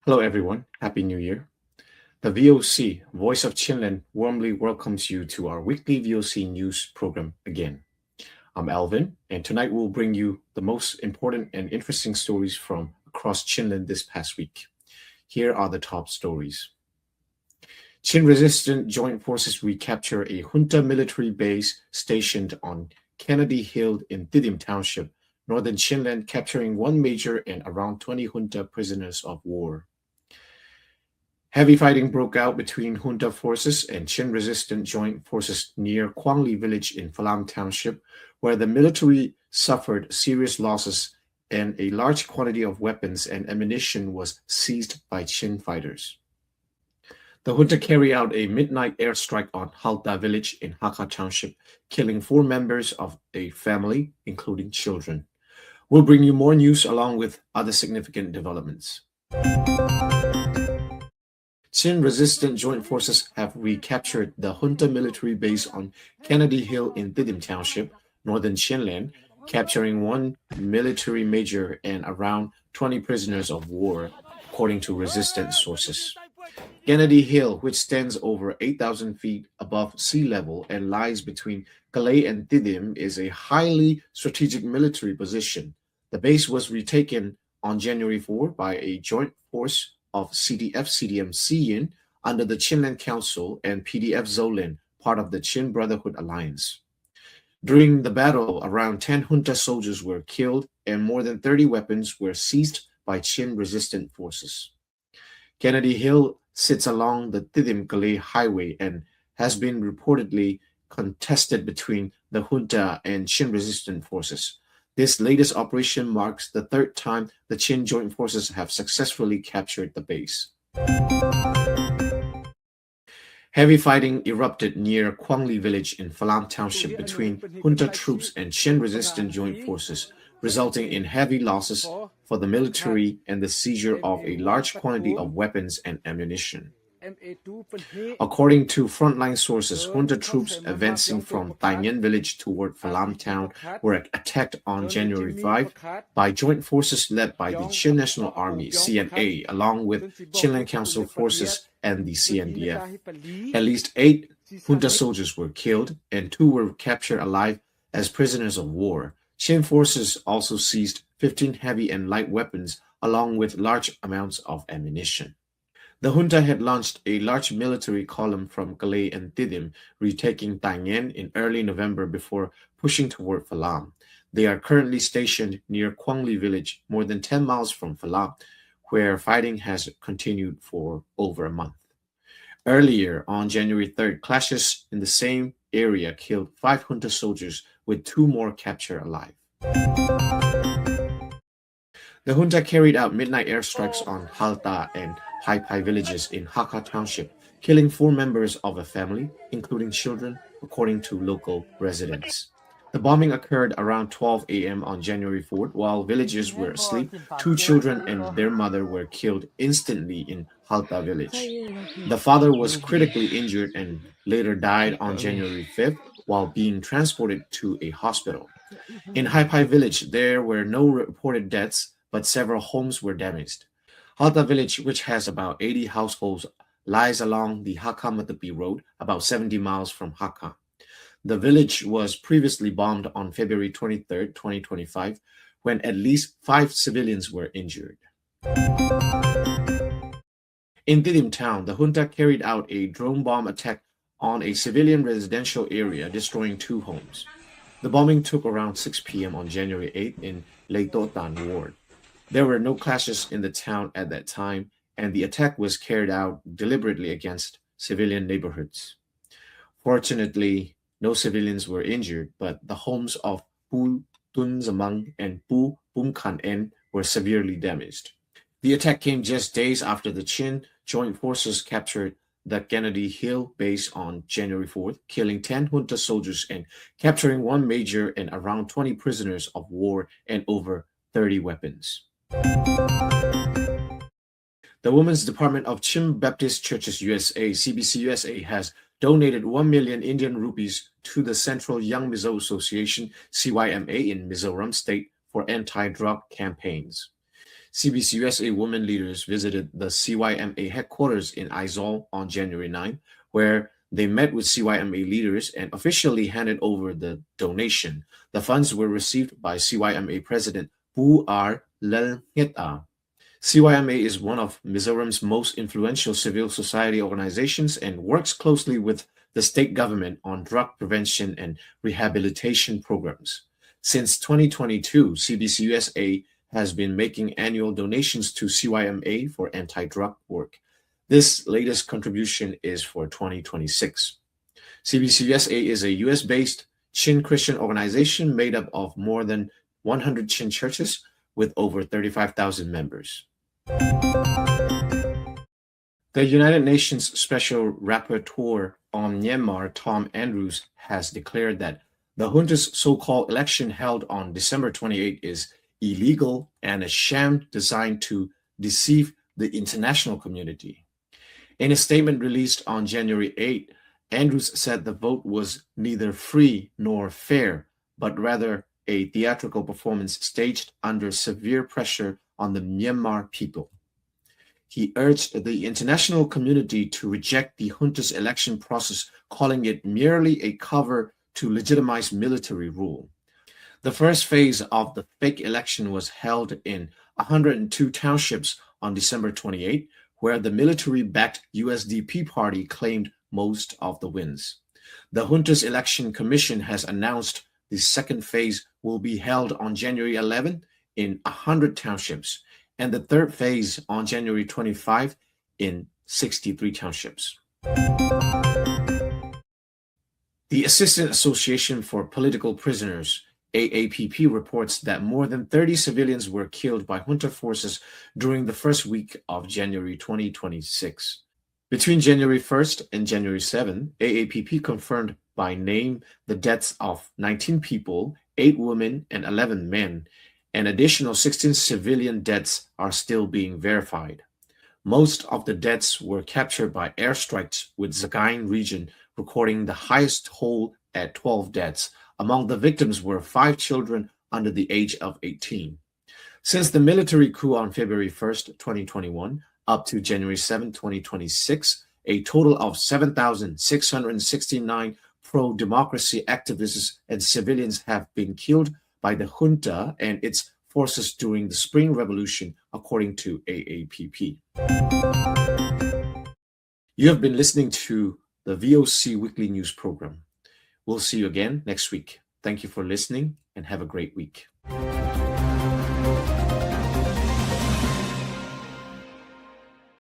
Hello, everyone. Happy New Year. The VOC, Voice of Chinland, warmly welcomes you to our weekly VOC news program again. I'm Alvin, and tonight we'll bring you the most important and interesting stories from across Chinland this past week. Here are the top stories. Chin resistant joint forces recapture a junta military base stationed on Kennedy Hill in Didim Township, northern Chinland, capturing one major and around 20 junta prisoners of war. Heavy fighting broke out between junta forces and Qin-resistant joint forces near Quangli village in Falam Township, where the military suffered serious losses and a large quantity of weapons and ammunition was seized by Qin fighters. The junta carried out a midnight airstrike on Halta village in Hakka Township, killing 4 members of a family, including children. We'll bring you more news along with other significant developments. Qin-resistant joint forces have recaptured the junta military base on Kennedy Hill in Didim Township, northern Chinland, capturing one military major and around 20 prisoners of war, according to resistant sources. Kennedy Hill, which stands over 8,000 feet above sea level and lies between Calais and Didim, is a highly strategic military position. The base was retaken on January 4 by a joint force of CDF-CDM Siyin under the Chinland Council and PDF Zolan, part of the Chin Brotherhood Alliance. During the battle, around 10 junta soldiers were killed and more than 30 weapons were seized by Qin-resistant forces. Kennedy Hill sits along the Didim-Calais highway and has been reportedly contested between the junta and Qin-resistant forces. This latest operation marks the 3rd time the Qin joint forces have successfully captured the base. Heavy fighting erupted near Quangli village in Falam Township between junta troops and Qin-resistant joint forces, resulting in heavy losses for the military and the seizure of a large quantity of weapons and ammunition. According to frontline sources, junta troops advancing from Tainyan village toward Falam town were attacked on January 5 by joint forces led by the Qin National Army (CNA) along with Chinland Council forces and the CNDF. At least 8 junta soldiers were killed and 2 were captured alive as prisoners of war. Qin forces also seized 15 heavy and light weapons along with large amounts of ammunition. The junta had launched a large military column from Calais and Didim, retaking Tainyan in early November before pushing toward Falam. They are currently stationed near Quangli village, more than 10 miles from Falam, where fighting has continued for over a month. Earlier, on January 3rd, clashes in the same area killed 5 junta soldiers, with 2 more captured alive. The junta carried out midnight airstrikes on Halta and Haipai villages in Hakka Township, killing 4 members of a family, including children, according to local residents. The bombing occurred around 12 a.m. on January 4th. While villagers were asleep, 2 children and their mother were killed instantly in Halta village. The father was critically injured and later died on January 5th while being transported to a hospital. In Haipai village, there were no reported deaths, but several homes were damaged. Halta village, which has about 80 households, lies along the Hakka-Matapi road, about 70 miles from Hakka. The village was previously bombed on February 23, 2025, when at least 5 civilians were injured. In Didim town, the junta carried out a drone bomb attack on a civilian residential area, destroying 2 homes. The bombing took around 6 p.m. on January 8 in Leitotan ward. There were no clashes in the town at that time, and the attack was carried out deliberately against civilian neighborhoods. Fortunately, no civilians were injured, but the homes of Pu Tun Zamang and Pu Bumkan En were severely damaged. The attack came just days after the Qin joint forces captured the Kennedy Hill base on January 4th, killing 10 junta soldiers and capturing 1 major and around 20 prisoners of war and over 30 weapons. The Women's Department of Chin Baptist Churches USA, CBC USA, has donated 1 million Indian rupees to the Central Young Mizo Association, CYMA, in Mizoram State for anti-drug campaigns. CBC USA women leaders visited the CYMA headquarters in Aizawl on January 9, where they met with CYMA leaders and officially handed over the donation. The funds were received by CYMA President Bu R. Lelngeta. CYMA is one of Mizoram's most influential civil society organizations and works closely with the state government on drug prevention and rehabilitation programs. Since 2022, CBC USA has been making annual donations to CYMA for anti-drug work. This latest contribution is for 2026. CBC USA is a US-based Chin Christian organization made up of more than 100 Chin churches with over 35,000 members. The United Nations Special Rapporteur on Myanmar, Tom Andrews, has declared that the junta's so-called election held on December 28 is illegal and a sham designed to deceive the international community. In a statement released on January 8, Andrews said the vote was neither free nor fair, but rather a theatrical performance staged under severe pressure on the Myanmar people. He urged the international community to reject the junta's election process, calling it merely a cover to legitimize military rule. The first phase of the fake election was held in 102 townships on December 28, where the military-backed USDP party claimed most of the wins. The junta's election commission has announced the second phase will be held on January 11 in 100 townships, and the third phase on January 25 in 63 townships. The Assistant Association for Political Prisoners, AAPP, reports that more than 30 civilians were killed by junta forces during the first week of January 2026. Between January 1st and January 7, AAPP confirmed by name the deaths of 19 people, 8 women, and 11 men. An additional 16 civilian deaths are still being verified. Most of the deaths were captured by airstrikes, with Sagaing region recording the highest toll at 12 deaths. Among the victims were 5 children under the age of 18. Since the military coup on February 1st, 2021, up to January 7, 2026, a total of 7,669 pro-democracy activists and civilians have been killed by the junta and its forces during the Spring Revolution, according to AAPP. You have been listening to the VOC Weekly News Program. We'll see you again next week. Thank you for listening and have a great week.